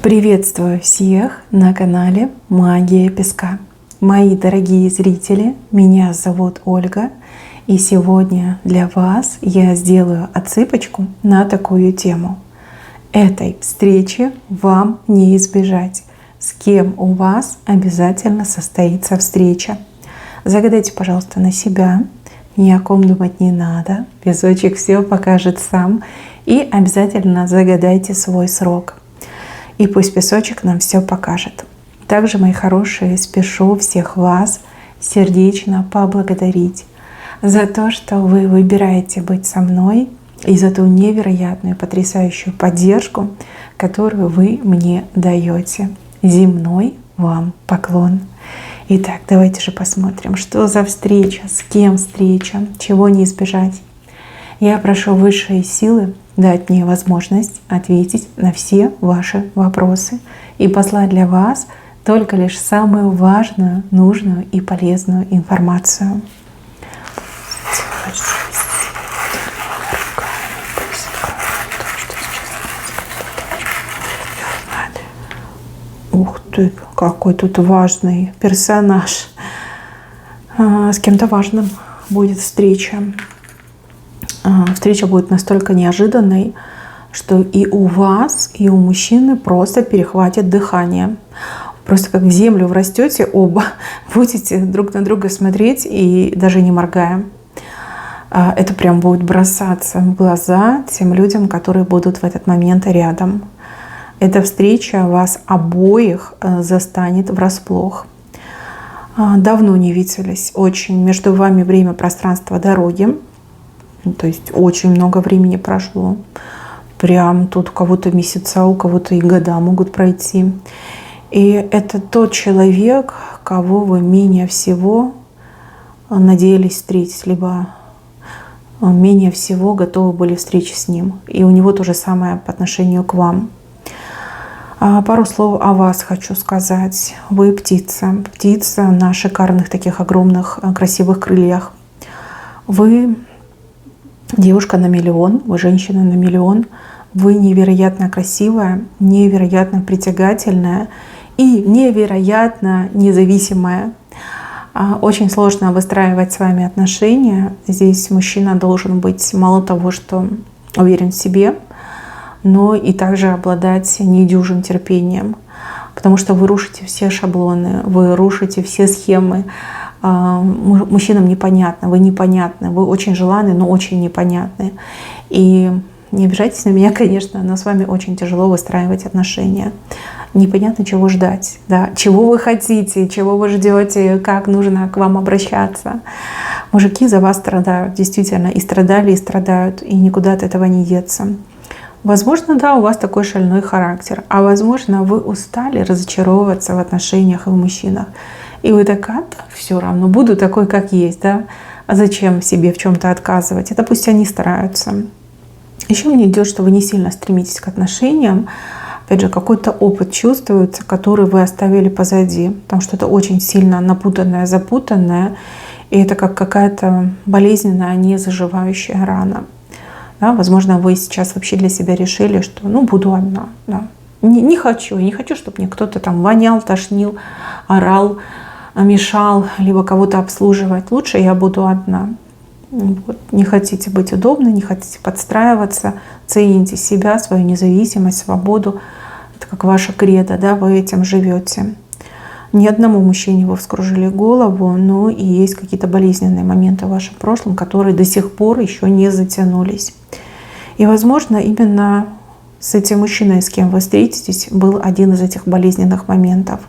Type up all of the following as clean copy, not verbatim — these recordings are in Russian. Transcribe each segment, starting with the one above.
Приветствую всех на канале Магия Песка. Мои дорогие зрители, меня зовут Ольга, и сегодня для вас я сделаю отсыпочку на такую тему. Этой встречи вам не избежать. С кем у вас обязательно состоится встреча. Загадайте, пожалуйста, на себя. Ни о ком думать не надо. Песочек все покажет сам. И обязательно загадайте свой срок. И пусть песочек нам все покажет. Также, мои хорошие, спешу всех вас сердечно поблагодарить за то, что вы выбираете быть со мной и за ту невероятную, потрясающую поддержку, которую вы мне даете. Земной вам поклон. Итак, давайте же посмотрим, что за встреча, с кем встреча, чего не избежать. Я прошу высшие силы дать мне возможность ответить на все ваши вопросы и послать для вас только лишь самую важную, нужную и полезную информацию. Ух ты, какой тут важный персонаж. С кем-то важным будет встреча. Встреча будет настолько неожиданной, что и у вас, и у мужчины просто перехватит дыхание. Просто как в землю врастете оба, будете друг на друга смотреть и даже не моргая. Это прям будет бросаться в глаза тем людям, которые будут в этот момент рядом. Эта встреча вас обоих застанет врасплох. Давно не виделись, очень. Между вами время, пространство, дороги. То есть очень много времени прошло. Прям тут у кого-то месяца, у кого-то и года могут пройти. И это тот человек, кого вы менее всего надеялись встретить, либо менее всего готовы были встретить с ним. И у него то же самое по отношению к вам. Пару слов о вас хочу сказать. Вы птица. Птица на шикарных таких огромных красивых крыльях. Вы девушка на миллион, вы женщина на миллион. Вы невероятно красивая, невероятно притягательная и невероятно независимая. Очень сложно выстраивать с вами отношения. Здесь мужчина должен быть мало того, что уверен в себе, но и также обладать недюжим терпением. Потому что вы рушите все шаблоны, вы рушите все схемы. Мужчинам непонятно, вы очень желанны, но очень непонятны. И не обижайтесь на меня, конечно, но с вами очень тяжело выстраивать отношения. Непонятно, чего ждать, да? Чего вы хотите, чего вы ждете, как нужно к вам обращаться. Мужики за вас страдают, действительно, и страдают, и никуда от этого не деться. Возможно, да, у вас такой шальной характер, а возможно, вы устали разочаровываться в отношениях и в мужчинах. И вы такая, да, все равно, буду такой, как есть, да? А зачем себе в чем-то отказывать? Это пусть они стараются. Еще мне идет, что вы не сильно стремитесь к отношениям. Опять же, какой-то опыт чувствуется, который вы оставили позади. Потому что это очень сильно напутанное, запутанное. И это как какая-то болезненная, незаживающая рана. Да? Возможно, вы сейчас вообще для себя решили, что буду одна. Да? Не хочу, чтобы мне кто-то там вонял, тошнил, орал, мешал, либо кого-то обслуживать. Лучше я буду одна. Вот. Не хотите быть удобной, не хотите подстраиваться, цените себя, свою независимость, свободу. Это как ваше кредо, да, вы этим живете. Ни одному мужчине вы вскружили голову, но и есть какие-то болезненные моменты в вашем прошлом, которые до сих пор еще не затянулись. И, возможно, именно с этим мужчиной, с кем вы встретитесь, был один из этих болезненных моментов.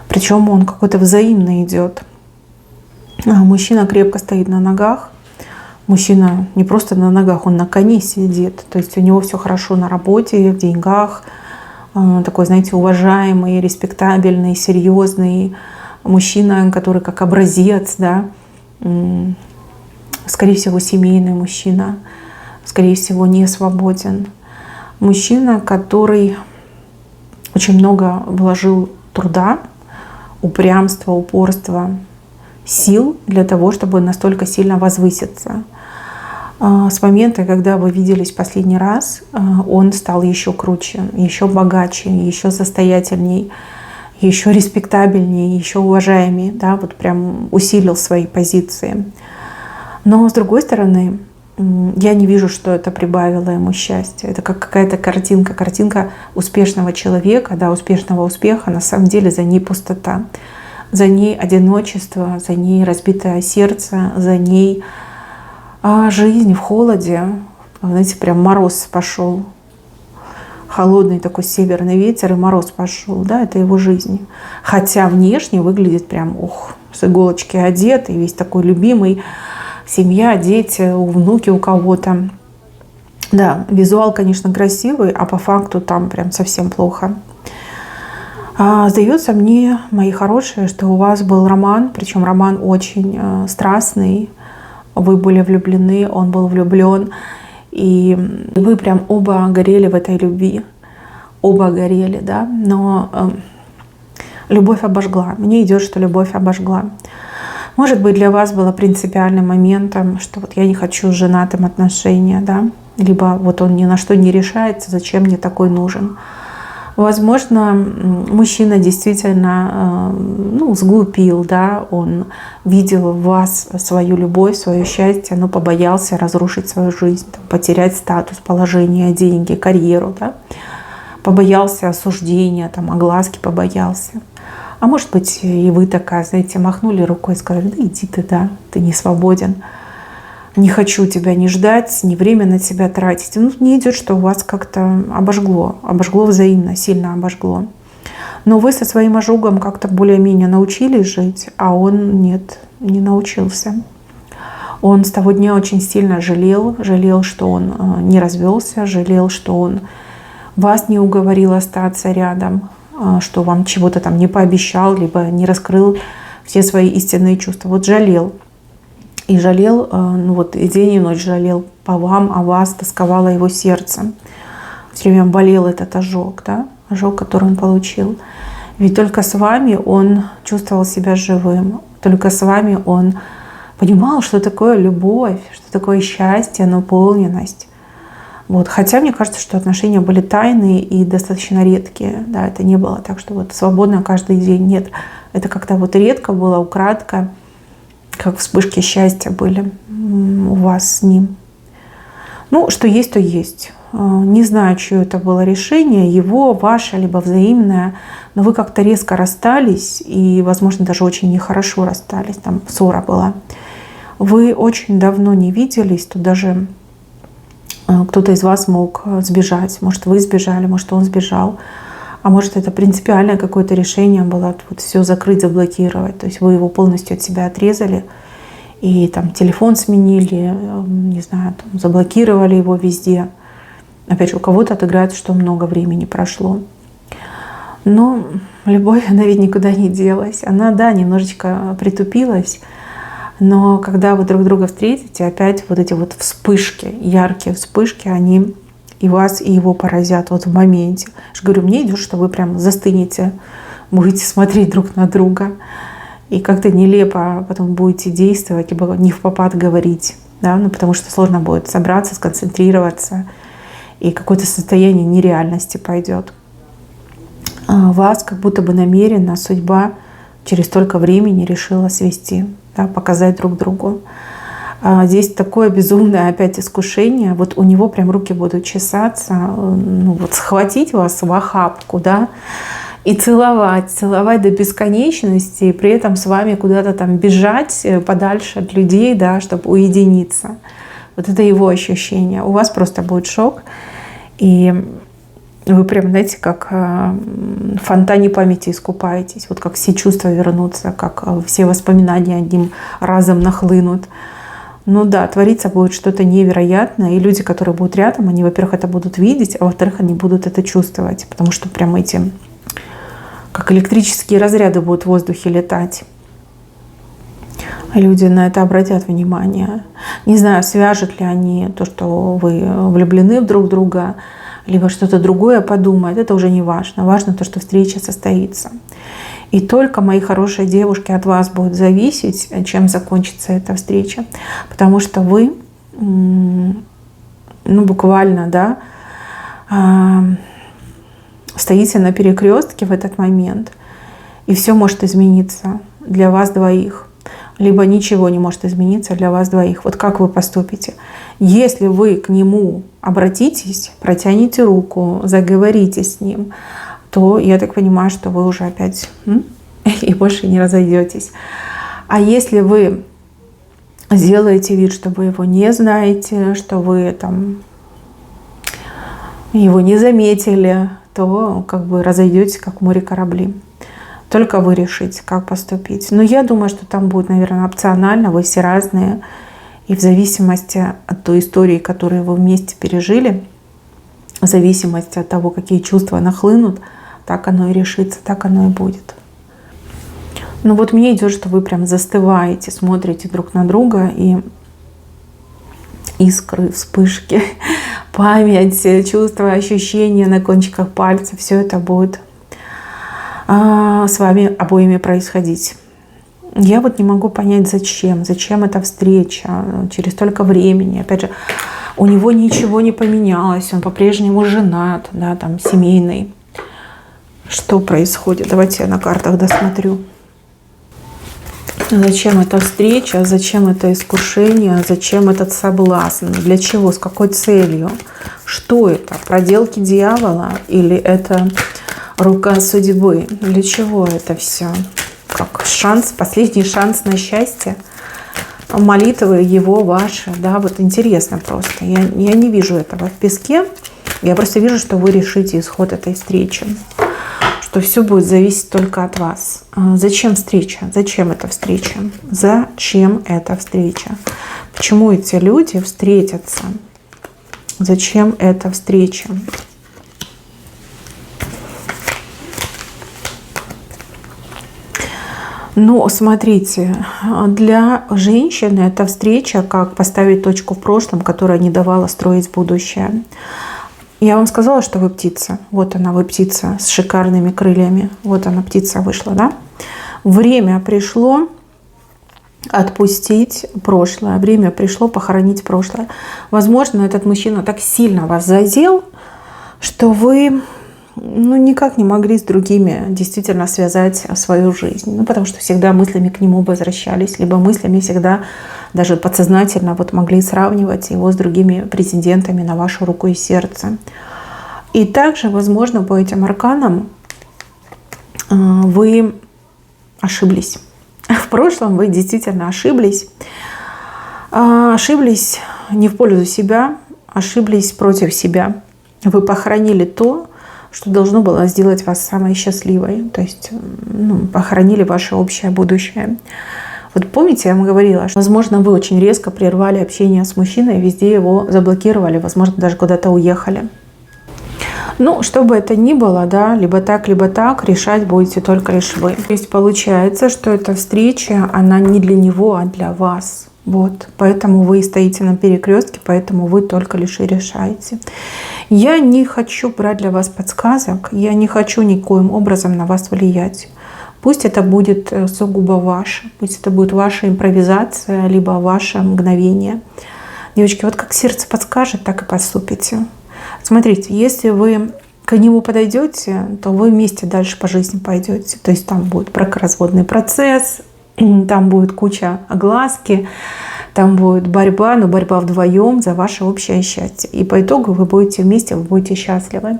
Причем он какой-то взаимно идет. Мужчина крепко стоит на ногах. Мужчина не просто на ногах, он на коне сидит. То есть у него все хорошо на работе, в деньгах. Такой, знаете, уважаемый, респектабельный, серьезный мужчина, который как образец, да. Скорее всего, семейный мужчина. Скорее всего, не свободен. Мужчина, который очень много вложил труда, упрямства, упорства, сил для того, чтобы настолько сильно возвыситься. С момента, когда вы виделись в последний раз, он стал еще круче, еще богаче, еще состоятельней, еще респектабельнее, еще уважаемее, да, вот прям усилил свои позиции. Но с другой стороны, я не вижу, что это прибавило ему счастья. Это как какая-то картинка успешного человека, да, успешного успеха. На самом деле за ней пустота, за ней одиночество, за ней разбитое сердце, за ней жизнь в холоде. Знаете, прям мороз пошел. Холодный такой северный ветер, и мороз пошел, да, это его жизнь. Хотя внешне выглядит прям, с иголочки одет, и весь такой любимый, семья, дети, внуки у кого-то. Да, визуал, конечно, красивый, а по факту там прям совсем плохо. Сдается мне, мои хорошие, что у вас был роман, причем роман очень страстный. Вы были влюблены, он был влюблен. И вы прям оба горели в этой любви. Оба горели, да. Но любовь обожгла. Мне идет, что любовь обожгла. Может быть, для вас было принципиальным моментом, что вот я не хочу с женатым отношения, да. Либо вот он ни на что не решается, зачем мне такой нужен. Возможно, мужчина действительно сглупил, да, он видел в вас свою любовь, свое счастье, но побоялся разрушить свою жизнь, потерять статус, положение, деньги, карьеру, да, побоялся осуждения, огласки побоялся. А может быть, и вы такая, знаете, махнули рукой и сказали: да иди ты, да, ты не свободен. Не хочу тебя не ждать, не время на тебя тратить. Не идет, что у вас как-то обожгло взаимно, сильно обожгло. Но вы со своим ожогом как-то более-менее научились жить, а он нет, не научился. Он с того дня очень сильно жалел, что он не развелся, жалел, что он вас не уговорил остаться рядом, что вам чего-то там не пообещал, либо не раскрыл все свои истинные чувства. Вот жалел. И жалел, и день и ночь жалел по вам, о вас, тосковало его сердце. Все время болел этот ожог, да? Ожог, который он получил. Ведь только с вами он чувствовал себя живым. Только с вами он понимал, что такое любовь, что такое счастье, наполненность. Вот. Хотя мне кажется, что отношения были тайные и достаточно редкие. Да? Это не было так, что вот свободно каждый день. Нет, это как-то вот редко было, украдко. Как вспышки счастья были у вас с ним. Что есть, то есть. Не знаю, чье это было решение, его, ваше, либо взаимное, но вы как-то резко расстались и, возможно, даже очень нехорошо расстались, там ссора была. Вы очень давно не виделись, тут даже кто-то из вас мог сбежать. Может, вы сбежали, может, он сбежал. А может, это принципиальное какое-то решение было вот все закрыть, заблокировать. То есть вы его полностью от себя отрезали и там телефон сменили, не знаю, заблокировали его везде. Опять же, у кого-то отыграется, что много времени прошло. Но любовь, она ведь никуда не делась. Она, да, немножечко притупилась. Но когда вы друг друга встретите, опять вот эти вот вспышки, яркие вспышки, они и вас, и его поразят вот в моменте. Я же говорю, мне идет, что вы прям застынете, будете смотреть друг на друга. И как-то нелепо потом будете действовать, либо не впопад говорить. Да? Потому что сложно будет собраться, сконцентрироваться. И какое-то состояние нереальности пойдет. Вас как будто бы намеренно судьба через столько времени решила свести, да? Показать друг другу. Здесь такое безумное опять искушение. Вот у него прям руки будут чесаться, схватить вас в охапку, да, и целовать до бесконечности, и при этом с вами куда-то там бежать подальше от людей, да, чтобы уединиться. Вот это его ощущение. У вас просто будет шок, и вы прям, знаете, как в фонтане памяти искупаетесь, вот как все чувства вернутся, как все воспоминания одним разом нахлынут. Да, твориться будет что-то невероятное, и люди, которые будут рядом, они, во-первых, это будут видеть, а во-вторых, они будут это чувствовать, потому что прям эти, как электрические разряды будут в воздухе летать. Люди на это обратят внимание. Не знаю, свяжут ли они то, что вы влюблены в друг друга, либо что-то другое подумают, это уже не важно. Важно то, что встреча состоится. И только, мои хорошие девушки, от вас будет зависеть, чем закончится эта встреча. Потому что вы буквально, да, стоите на перекрестке в этот момент, и все может измениться для вас двоих. Либо ничего не может измениться для вас двоих. Вот как вы поступите? Если вы к нему обратитесь, протянете руку, заговорите с ним, то я так понимаю, что вы уже опять и больше не разойдетесь. А если вы сделаете вид, что вы его не знаете, что вы там его не заметили, то как бы разойдетесь, как в море корабли. Только вы решите, как поступить. Но я думаю, что там будет, наверное, опционально. Вы все разные. И в зависимости от той истории, которую вы вместе пережили, в зависимости от того, какие чувства нахлынут, так оно и решится, так оно и будет. Но вот мне идет, что вы прям застываете, смотрите друг на друга, и искры, вспышки, память, чувства, ощущения на кончиках пальцев, все это будет с вами обоими происходить. Я вот не могу понять, зачем эта встреча через столько времени. Опять же, у него ничего не поменялось, он по-прежнему женат, да, там, семейный. Что происходит? Давайте я на картах досмотрю. Зачем эта встреча, зачем это искушение, зачем этот соблазн, для чего, с какой целью? Что это? Проделки дьявола или это рука судьбы? Для чего это все? Как шанс, последний шанс на счастье? Молитвы его, ваши, да, вот интересно просто. Я не вижу этого в песке, я просто вижу, что вы решите исход этой встречи. Что все будет зависеть только от вас. Зачем встреча? Зачем эта встреча? Зачем эта встреча? Почему эти люди встретятся? Зачем эта встреча? Ну, смотрите, для женщины эта встреча как поставить точку в прошлом, которая не давала строить будущее. Я вам сказала, что вы птица. Вот она, вы птица с шикарными крыльями. Вот она, птица вышла, да? Время пришло отпустить прошлое. Время пришло похоронить прошлое. Возможно, этот мужчина так сильно вас задел, что вы никак не могли с другими действительно связать свою жизнь. Потому что всегда мыслями к нему возвращались, либо мыслями всегда даже подсознательно вот могли сравнивать его с другими претендентами на вашу руку и сердце. И также, возможно, по этим арканам вы ошиблись. В прошлом вы действительно ошиблись. Ошиблись не в пользу себя, ошиблись против себя. Вы похоронили то, что должно было сделать вас самой счастливой. То есть похоронили ваше общее будущее. Вот помните, я вам говорила, что, возможно, вы очень резко прервали общение с мужчиной, везде его заблокировали, возможно, даже куда-то уехали. Ну, что бы это ни было, да, либо так, решать будете только лишь вы. То есть получается, что эта встреча, она не для него, а для вас. Вот, поэтому вы стоите на перекрестке, поэтому вы только лишь и решаете. Я не хочу брать для вас подсказок, я не хочу никоим образом на вас влиять. Пусть это будет сугубо ваше, пусть это будет ваша импровизация, либо ваше мгновение. Девочки, вот как сердце подскажет, так и поступите. Смотрите, если вы к нему подойдете, то вы вместе дальше по жизни пойдете. То есть там будет бракоразводный процесс, там будет куча огласки, там будет борьба, но борьба вдвоем за ваше общее счастье. И по итогу вы будете вместе, вы будете счастливы.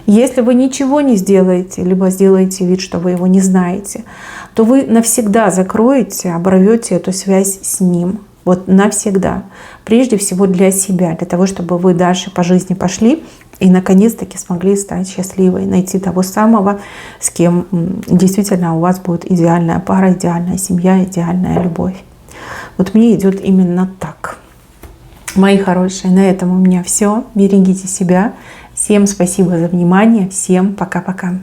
Если вы ничего не сделаете, либо сделаете вид, что вы его не знаете, то вы навсегда закроете, оборвете эту связь с ним. Вот навсегда. Прежде всего для себя, для того, чтобы вы дальше по жизни пошли и наконец-таки смогли стать счастливой, найти того самого, с кем действительно у вас будет идеальная пара, идеальная семья, идеальная любовь. Вот мне идет именно так. Мои хорошие, на этом у меня все. Берегите себя. Всем спасибо за внимание. Всем пока-пока.